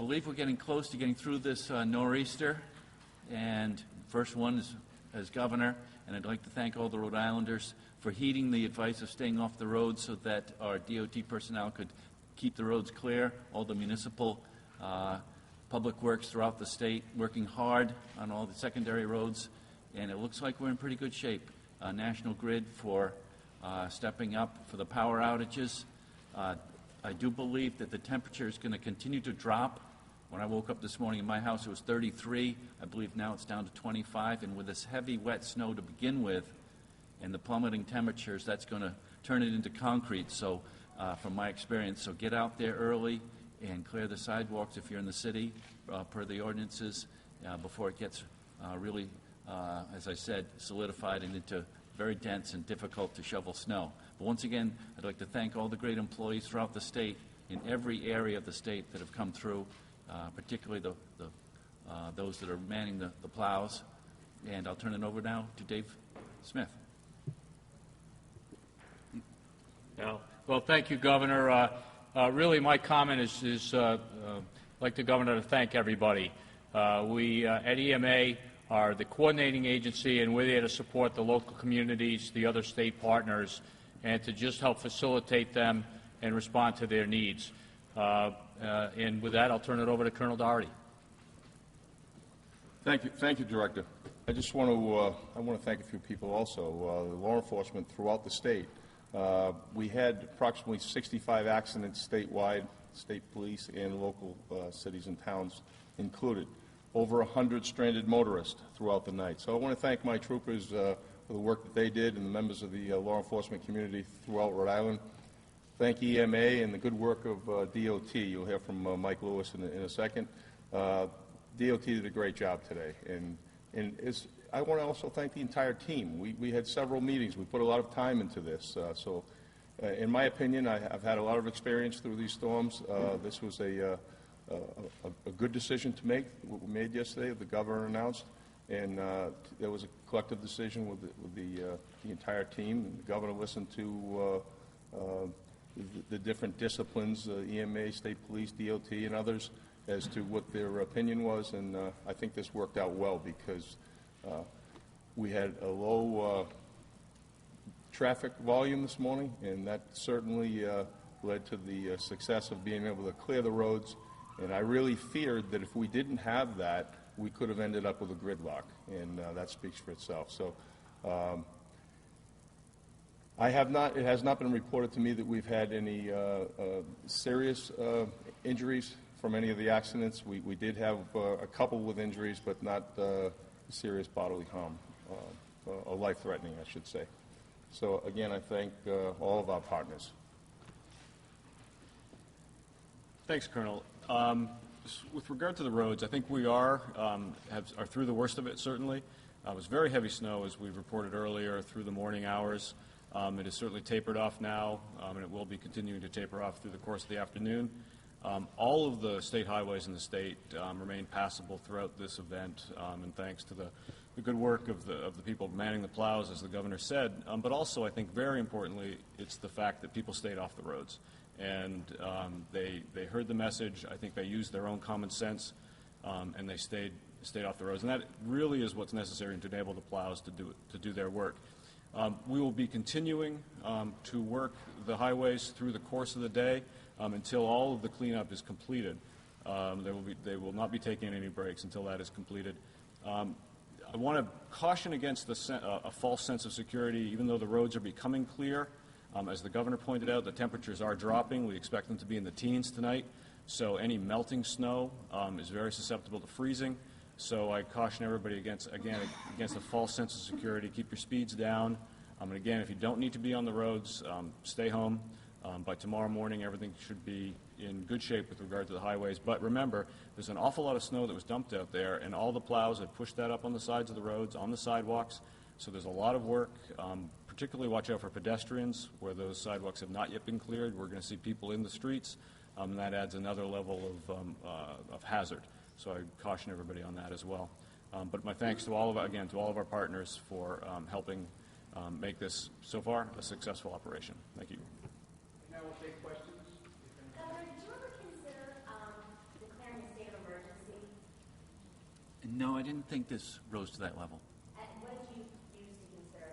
believe we're getting close to getting through this nor'easter, and first one is as governor, and I'd like to thank all the Rhode Islanders for heeding the advice of staying off the roads so that our DOT personnel could keep the roads clear, all the municipal public works throughout the state working hard on all the secondary roads, and it looks like we're in pretty good shape. National Grid for stepping up for the power outages. I do believe that the temperature is going to continue to drop. When I woke up this morning in my house, it was 33. I believe now it's down to 25. And with this heavy, wet snow to begin with and the plummeting temperatures, that's going to turn it into concrete. So from my experience, so get out there early and clear the sidewalks if you're in the city per the ordinances before it gets really, as I said, solidified and into very dense and difficult to shovel snow. But once again, I'd like to thank all the great employees throughout the state, in every area of the state that have come through, particularly those that are manning the plows. And I'll turn it over now to Dave Smith. Well, thank you, Governor. Really, my comment is like the Governor to thank everybody. We at EMA are the coordinating agency, and we're there to support the local communities, the other state partners, and to just help facilitate them and respond to their needs. And with that, I'll turn it over to Colonel Doherty. Thank you, Director. I just want to thank a few people also. The law enforcement throughout the state. We had approximately 65 accidents statewide, state police and local cities and towns included. Over 100 stranded motorists throughout the night. So I want to thank my troopers for the work that they did and the members of the law enforcement community throughout Rhode Island. Thank EMA and the good work of DOT. You'll hear from Mike Lewis in a second. DOT did a great job today. And I want to also thank the entire team. We had several meetings. We put a lot of time into this. In my opinion, I've had a lot of experience through these storms. This was a good decision to make. What we made yesterday, the governor announced, and there was a collective decision with the entire team. And the governor listened to the different disciplines, EMA, state police, DOT, and others, as to what their opinion was. And I think this worked out well because we had a low traffic volume this morning, and that certainly led to the success of being able to clear the roads. And I really feared that if we didn't have that, we could have ended up with a gridlock, and that speaks for itself. So it has not been reported to me that we've had any serious injuries from any of the accidents. We did have a couple with injuries, but not serious bodily harm, or life-threatening, I should say. So again, I thank all of our partners. Thanks, Colonel. With regard to the roads, I think we are through the worst of it, certainly. It was very heavy snow, as we reported earlier, through the morning hours. It has certainly tapered off now, and it will be continuing to taper off through the course of the afternoon. All of the state highways in the state remain passable throughout this event, and thanks to the good work of the people manning the plows, as the governor said. But also, I think very importantly, it's the fact that people stayed off the roads. And they heard the message. I think they used their own common sense, and they stayed off the roads. And that really is what's necessary to enable the plows to do their work. We will be continuing to work the highways through the course of the day until all of the cleanup is completed. They will not be taking any breaks until that is completed. I want to caution against a false sense of security, even though the roads are becoming clear. As the governor pointed out, the temperatures are dropping. We expect them to be in the teens tonight. So any melting snow is very susceptible to freezing. So I caution everybody against a false sense of security. Keep your speeds down. And again, if you don't need to be on the roads, stay home. By tomorrow morning, everything should be in good shape with regard to the highways. But remember, there's an awful lot of snow that was dumped out there, and all the plows have pushed that up on the sides of the roads, on the sidewalks. So there's a lot of work. Particularly watch out for pedestrians where those sidewalks have not yet been cleared. We're going to see people in the streets, and that adds another level of hazard. So I caution everybody on that as well. But my thanks to all of our partners for helping make this so far a successful operation. Thank you. Now we'll take questions. Governor, did you ever consider declaring a state didn't think this rose to that level. And what did you use to consider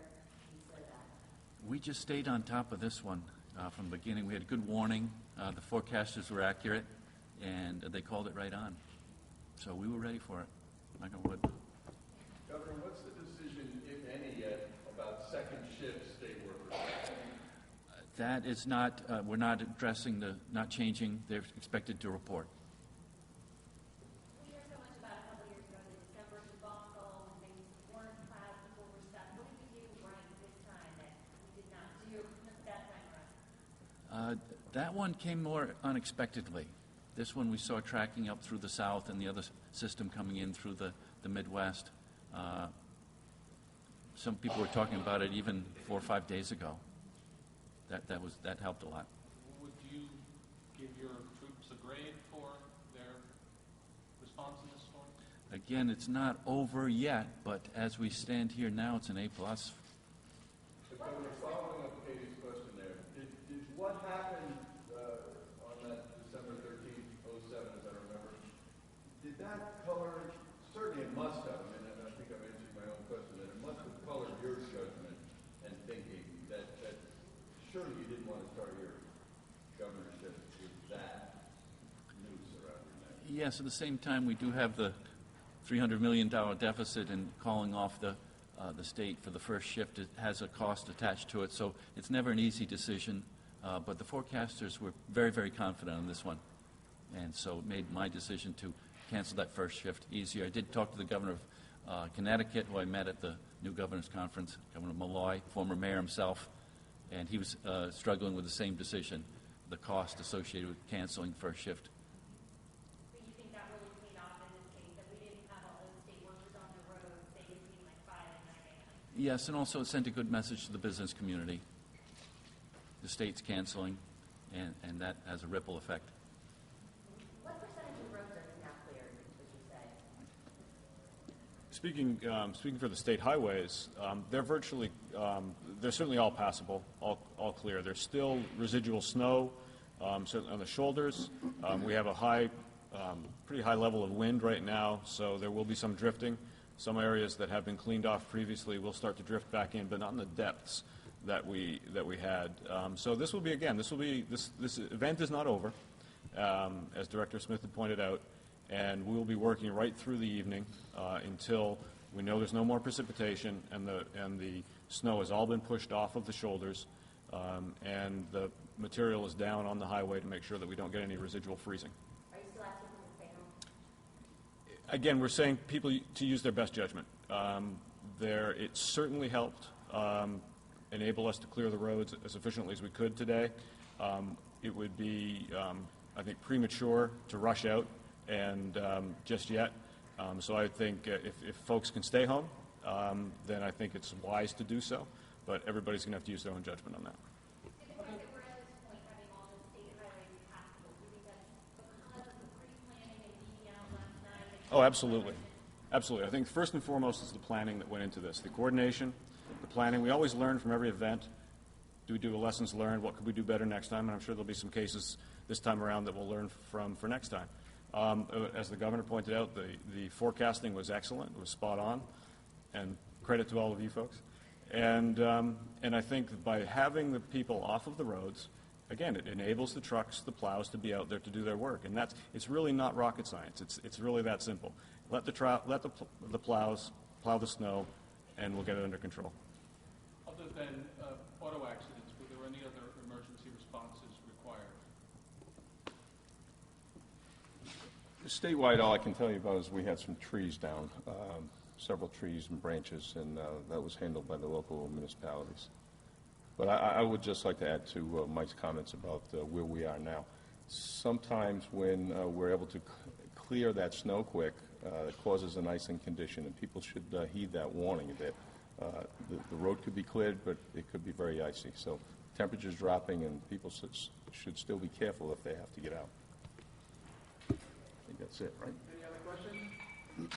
that? We just stayed on top of this one from the beginning. We had good warning. The forecasters were accurate, and they called it right on. So we were ready for it. Knock on wood. Governor, what's the decision, if any, yet about second shift state workers? That is not, we're not addressing not changing. They're expected to report. We hear so much about a couple years ago, the December debacle, when things weren't plowed, people were stuck. What did you do right this time that we did not do that time around? That one came more unexpectedly. This one we saw tracking up through the south and the other system coming in through the Midwest. Some people were talking about it even 4 or 5 days ago. That helped a lot. Would you give your troops a grade for their response in this storm? Again, it's not over yet, but as we stand here now, it's an A+. Governor, following up Katie's question there, did what happened on that December 13th, 07, as I remember, did that color, certainly it must have, and I think I'm answering my own question, that it must have colored your judgment and thinking that surely you didn't want to start your governorship with that noose around your neck. Yes, at the same time, we do have the $300 million deficit, and calling off the state for the first shift has a cost attached to it. So it's never an easy decision, but the forecasters were very, very confident on this one. And so it made my decision to cancel that first shift easier. I did talk to the governor of Connecticut, who I met at the new governor's conference, Governor Malloy, former mayor himself, and he was struggling with the same decision, the cost associated with canceling first shift. But you think that really paid off in this case, that we didn't have all those state workers on the road, say, between like 5 and 9 a.m.? Yes, and also it sent a good message to the business community. The state's canceling, and that has a ripple effect. What percentage of roads are now cleared, would you say? Speaking for the state highways, they're virtually, they're certainly all passable, all clear. There's still residual snow, certainly on the shoulders. We have a pretty high level of wind right now, so there will be some drifting. Some areas that have been cleaned off previously will start to drift back in, but not in the depths that we had. So this will be, again, this event is not over, as Director Smith had pointed out, and we will be working right through the evening until we know there's no more precipitation and the snow has all been pushed off of the shoulders, and the material is down on the highway to make sure that we don't get any residual freezing. Are you still asking people to stay home? Again, we're saying people to use their best judgment. It certainly helped enable us to clear the roads as efficiently as we could today. It would be, I think, premature to rush out and just yet. So I think if folks can stay home, then I think it's wise to do so. But everybody's going to have to use their own judgment on that. Given the fact that we're at this point having all the state highways passable, do you think that's because of the pre-planning and being out last night? Oh, absolutely. Absolutely. I think first and foremost is the planning that went into this, the coordination, the planning. We always learn from every event. Do we do a lessons learned? What could we do better next time? And I'm sure there'll be some cases this time around that we'll learn from for next time. As the governor pointed out, the forecasting was excellent. It was spot on, and credit to all of you folks. And I think by having the people off of the roads, again, it enables the trucks, the plows to be out there to do their work. And it's really not rocket science. It's really that simple. Let the plows plow the snow, and we'll get it under control. Other than auto accidents, were there any other emergency responses required? Statewide, all I can tell you about is we had some trees down, several trees and branches, and that was handled by the local municipalities. But I would just like to add to Mike's comments about where we are now. Sometimes when we're able to clear that snow quick, it causes an icing condition, and people should heed that warning a bit. The road could be cleared, but it could be very icy. So temperatures dropping, and people should still be careful if they have to get out. I think that's it, right? Any other questions?